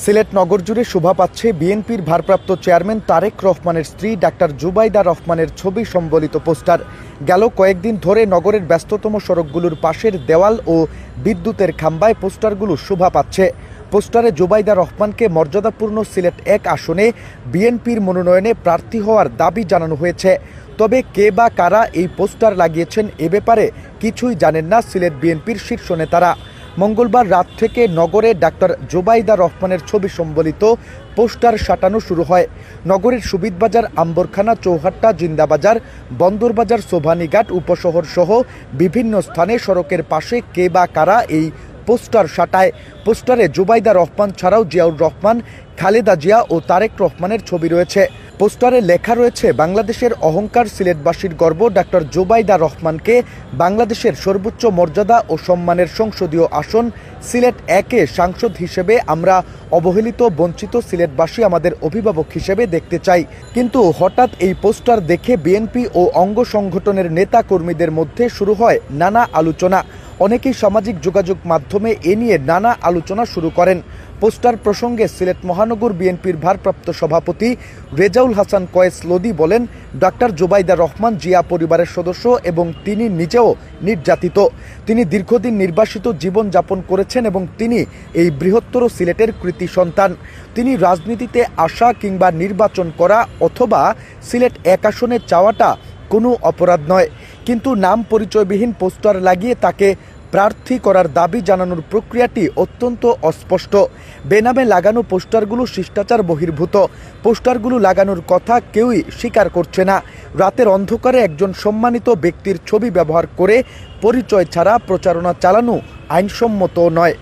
সিলেট নগর জুড়ে শোভা পাচ্ছে বিএনপির ভারপ্রাপ্ত চেয়ারম্যান তারেক রহমানের স্ত্রী ডাক্তার জুবাইদা রহমানের ছবি সম্বলিত পোস্টার। গেল কয়েকদিন ধরে নগরের ব্যস্ততম সড়কগুলোর পাশের দেওয়াল ও বিদ্যুতের খাম্বায় পোস্টারগুলো শোভা পাচ্ছে। পোস্টারে জুবাইদা রহমানকে মর্যাদাপূর্ণ সিলেট ১ আসনে বিএনপির মনোনয়নে প্রার্থী হওয়ার দাবি জানানো হয়েছে। তবে কে বা কারা এই পোস্টার লাগিয়েছেন এ ব্যাপারে কিছুই জানেন না সিলেট বিএনপির শীর্ষ নেতারা। মঙ্গলবার রাত থেকে নগরে ডাক্তার জুবাইদা রহমানের ছবি সম্বলিত পোস্টার সাঁটানো শুরু হয়। নগরের সুবিদবাজার, আম্বরখানা, চৌহাট্টা, জিন্দাবাজার, বন্দরবাজার, সোভানীঘাট উপশহর সহ বিভিন্ন স্থানে সড়কের পাশে কে বা কারা এই পোস্টার সাঁটায়। পোস্টারে জুবাইদা রহমান ছাড়াও জিয়াউর রহমান, খালেদা জিয়া ও তারেক রহমানের ছবি রয়েছে। পোস্টারে লেখা রয়েছে, বাংলাদেশের অহংকার, সিলেটবাসীর গর্ব ডাক্তার জুবাইদা রহমানকে বাংলাদেশের সর্বোচ্চ মর্যাদা ও সম্মানের সংসদীয় আসন সিলেট ১-এ সাংসদ হিসেবে আমরা অবহেলিত বঞ্চিত সিলেটবাসী আমাদের অভিভাবক হিসেবে দেখতে চাই। কিন্তু হঠাৎ এই পোস্টার দেখে বিএনপি ও অঙ্গ সংগঠনের নেতা কর্মীদের মধ্যে শুরু হয় নানা আলোচনা। অনেকেই সামাজিক যোগাযোগ মাধ্যমে এ নিয়ে নানা আলোচনা শুরু করেন। পোস্টার প্রসঙ্গে সিলেট মহানগর বিএনপির ভারপ্রাপ্ত সভাপতি রেজাউল হাসান কয়েস লদি বলেন, ডাক্তার জুবাইদা রহমান জিয়া পরিবারের সদস্য এবং তিনি নিজেও নির্যাতিত। তিনি দীর্ঘদিন নির্বাসিত জীবন যাপন করেছেন এবং তিনি এই বৃহত্তর সিলেটের কৃতি সন্তান। তিনি রাজনীতিতে আসা কিংবা নির্বাচন করা অথবা সিলেট ১ আসনে চাওয়াটা কোনো অপরাধ নয়, কিন্তু নাম পরিচয়বিহীন পোস্টার লাগিয়ে তাকে প্রার্থী করার দাবি জানানোর প্রক্রিয়াটি অত্যন্ত অস্পষ্ট। বেনামে লাগানো পোস্টারগুলো শিষ্টাচার বহির্ভূত। পোস্টারগুলো লাগানোর কথা কেউই স্বীকার করছে না। রাতের অন্ধকারে একজন সম্মানিত ব্যক্তির ছবি ব্যবহার করে পরিচয় ছাড়া প্রচারণা চালানো আইনসম্মত নয়।